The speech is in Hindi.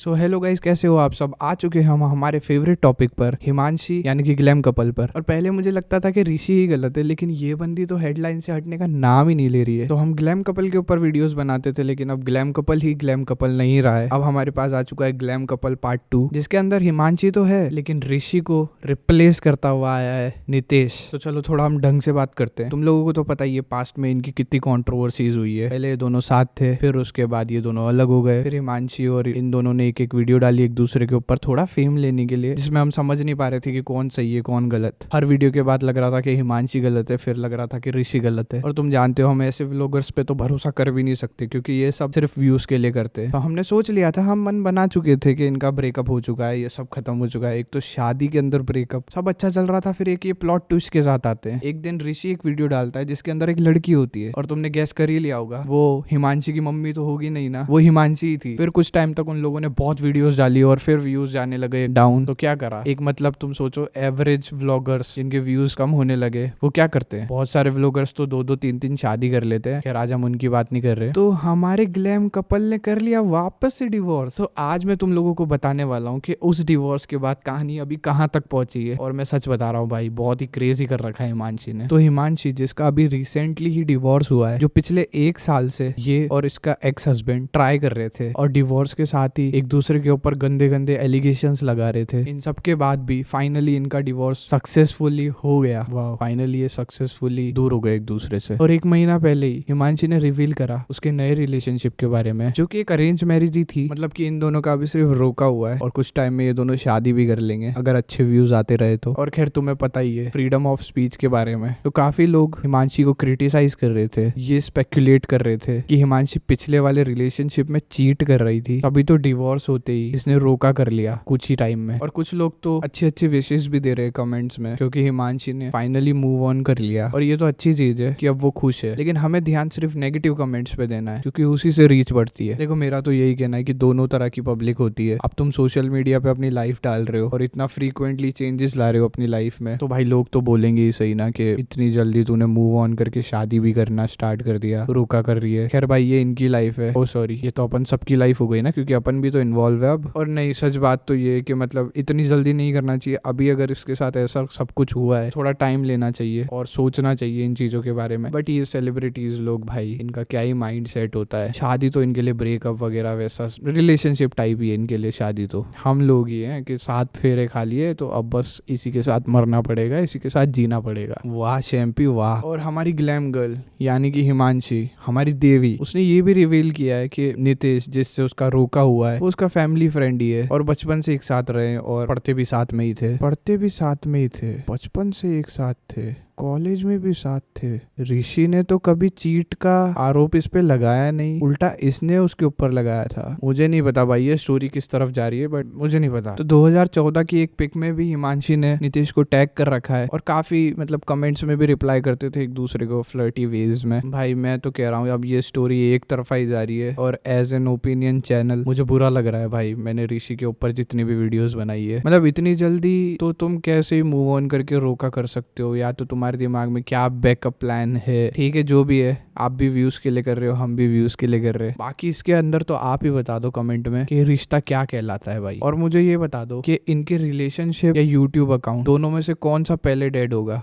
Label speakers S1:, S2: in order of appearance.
S1: सो हेलो गाइस, कैसे हो आप सब। आ चुके हैं हम हमारे फेवरेट टॉपिक पर, हिमांशी यानी कि ग्लैम कपल पर। और पहले मुझे लगता था कि ऋषि ही गलत है, लेकिन ये बंदी तो हेडलाइन से हटने का नाम ही नहीं ले रही है। तो हम ग्लैम कपल के ऊपर वीडियोस बनाते थे, लेकिन अब ग्लैम कपल ही ग्लैम कपल नहीं रहा है। अब हमारे पास आ चुका है ग्लैम कपल पार्ट 2, जिसके अंदर हिमांशी तो है लेकिन ऋषि को रिप्लेस करता हुआ आया है नितेश। तो चलो थोड़ा हम ढंग से बात करते हैं। तुम लोगों को तो पता ही है पास्ट में इनकी कितनी कंट्रोवर्सीज हुई है। पहले ये दोनों साथ थे, फिर उसके बाद ये दोनों अलग हो गए, फिर हिमांशी और इन दोनों ने एक वीडियो डाली एक दूसरे के ऊपर थोड़ा फेम लेने के लिए, जिसमें हम समझ नहीं पा रहे थे कि कौन सही है कौन गलत। हर वीडियो के बाद लग रहा था कि हिमांशी गलत है, फिर लग रहा था कि ऋषि गलत है। और तुम जानते हो हम ऐसे व्लॉगर्स पे तो भरोसा कर भी नहीं सकते, क्योंकि ये सब सिर्फ व्यूज के लिए करते हैं। तो हमने सोच लिया था, हम मन बना चुके थे कि इनका ब्रेकअप हो चुका है, ये सब खत्म हो चुका है। एक तो शादी के अंदर ब्रेकअप, सब अच्छा चल रहा था, फिर एक ये प्लॉट ट्विस्ट के साथ आते हैं। एक दिन ऋषि एक वीडियो डालता है जिसके अंदर एक लड़की होती है, और तुमने गैस कर ही लिया होगा वो हिमांशी की मम्मी तो होगी नहीं ना, वो हिमांशी ही थी। फिर कुछ टाइम तक उन लोगों ने बहुत वीडियोस डाली और फिर व्यूज जाने लगे डाउन। तो क्या करा, एक मतलब तुम सोचो एवरेज व्लॉगर्स जिनके व्यूज कम होने लगे वो क्या करते हैं, बहुत सारे व्लॉगर्स तो 2-2 3-3 शादी कर लेते हैं। खैर आज हम उनकी बात नहीं कर रहे। तो हमारे ग्लैम कपल ने कर लिया वापस से डिवोर्स। तो आज मैं तुम लोगों को बताने वाला हूँ कि उस डिवोर्स के बाद कहानी अभी कहाँ तक पहुंची है। और मैं सच बता रहा हूँ भाई, बहुत ही क्रेजी कर रखा है हिमांशी ने। तो हिमांशी जिसका अभी रिसेंटली ही डिवोर्स हुआ है, जो पिछले 1 साल से ये और इसका एक्स हस्बैंड ट्राई कर रहे थे और डिवोर्स के साथ ही एक दूसरे के ऊपर गंदे गंदे एलिगेशंस लगा रहे थे, इन सब के बाद भी फाइनली इनका डिवोर्स सक्सेसफुली हो गया। वाह, फाइनली ये सक्सेसफुली दूर हो गए एक दूसरे से। और 1 महीना पहले ही हिमांशी ने रिवील करा उसके नए रिलेशनशिप के बारे में, जो कि एक अरेंज मैरिज ही थी। मतलब कि इन दोनों का अभी सिर्फ रोका हुआ है और कुछ टाइम में ये दोनों शादी भी कर लेंगे अगर अच्छे व्यूज आते रहे तो। और खैर तुम्हें पता ही है फ्रीडम ऑफ स्पीच के बारे में, तो काफी लोग हिमांशी को क्रिटिसाइज कर रहे थे, ये स्पेकुलेट कर रहे थे कि हिमांशी पिछले वाले रिलेशनशिप में चीट कर रही थी, तभी तो डिवोर्स होते ही इसने रोका कर लिया कुछ ही टाइम में। और कुछ लोग तो अच्छे अच्छे विशेष भी दे रहे हैं कमेंट्स में, क्योंकि हिमांशी ने फाइनली मूव ऑन कर लिया। और ये तो अच्छी चीज है कि अब वो खुश है, लेकिन हमें ध्यान सिर्फ नेगेटिव कमेंट्स पे देना है, क्योंकि उसी से रीच बढ़ती है। देखो मेरा तो यही कहना है कि दोनों तरह की पब्लिक होती है। अब तुम सोशल मीडिया पे अपनी लाइफ डाल रहे हो और इतना फ्रीक्वेंटली चेंजेस ला रहे हो अपनी लाइफ में, तो भाई लोग तो बोलेंगे ही सही ना कि इतनी जल्दी तूने मूव ऑन करके शादी भी करना स्टार्ट कर दिया, रोका कर रही है। खैर भाई ये इनकी लाइफ है, ओ सॉरी ये तो अपन सबकी लाइफ हो गई ना, क्योंकि अपन भी तो इन्वॉल्व है अब। और नहीं, सच बात तो ये है कि मतलब इतनी जल्दी नहीं करना चाहिए। अभी अगर इसके साथ ऐसा सब कुछ हुआ है, थोड़ा टाइम लेना चाहिए और सोचना चाहिए इन चीजों के बारे में। बट ये सेलिब्रिटीज लोग भाई, इनका क्या ही माइंड सेट होता है। शादी तो इनके लिए ब्रेकअप वगैरह वैसा रिलेशनशिप टाइप ही है इनके लिए शादी। तो हम लोग ही हैं कि 7 फेरे खा लिए, तो अब बस इसी के साथ मरना पड़ेगा, इसी के साथ जीना पड़ेगा। वाह शैम्पी वाह। और हमारी ग्लैम गर्ल यानी कि हिमांशी, हमारी देवी, उसने ये भी रिवील किया है कि नितेश जिससे उसका रोका हुआ है वो उसका फैमिली फ्रेंड ही है, और बचपन से एक साथ रहे और पढ़ते भी साथ में ही थे, बचपन से एक साथ थे, कॉलेज में भी साथ थे। ऋषि ने तो कभी चीट का आरोप इस पे लगाया नहीं, उल्टा इसने उसके ऊपर लगाया था। मुझे नहीं पता भाई ये स्टोरी किस तरफ जा रही है, बट मुझे नहीं पता। तो 2014 की एक पिक में भी हिमांशी ने नीतीश को टैग कर रखा है, और काफी मतलब कमेंट्स में भी रिप्लाई करते थे एक दूसरे को फ्लर्टी वेज में। भाई मैं तो कह रहा हूँ अब ये स्टोरी एक तरफा ही जा रही है, और एज एन ओपिनियन चैनल मुझे बुरा लग रहा है भाई। मैंने ऋषि के ऊपर जितनी भी वीडियोस बनाई है, मतलब इतनी जल्दी तो तुम कैसे मूव ऑन करके रोका कर सकते हो, या तो तुम्हारे दिमाग में क्या बैकअप प्लान है। ठीक है जो भी है, आप भी व्यूज के लिए कर रहे हो, हम भी व्यूज के लिए कर रहे हैं। बाकी इसके अंदर तो आप ही बता दो कमेंट में कि रिश्ता क्या कहलाता है भाई। और मुझे ये बता दो कि इनके रिलेशनशिप या यूट्यूब अकाउंट दोनों में से कौन सा पहले डेड होगा।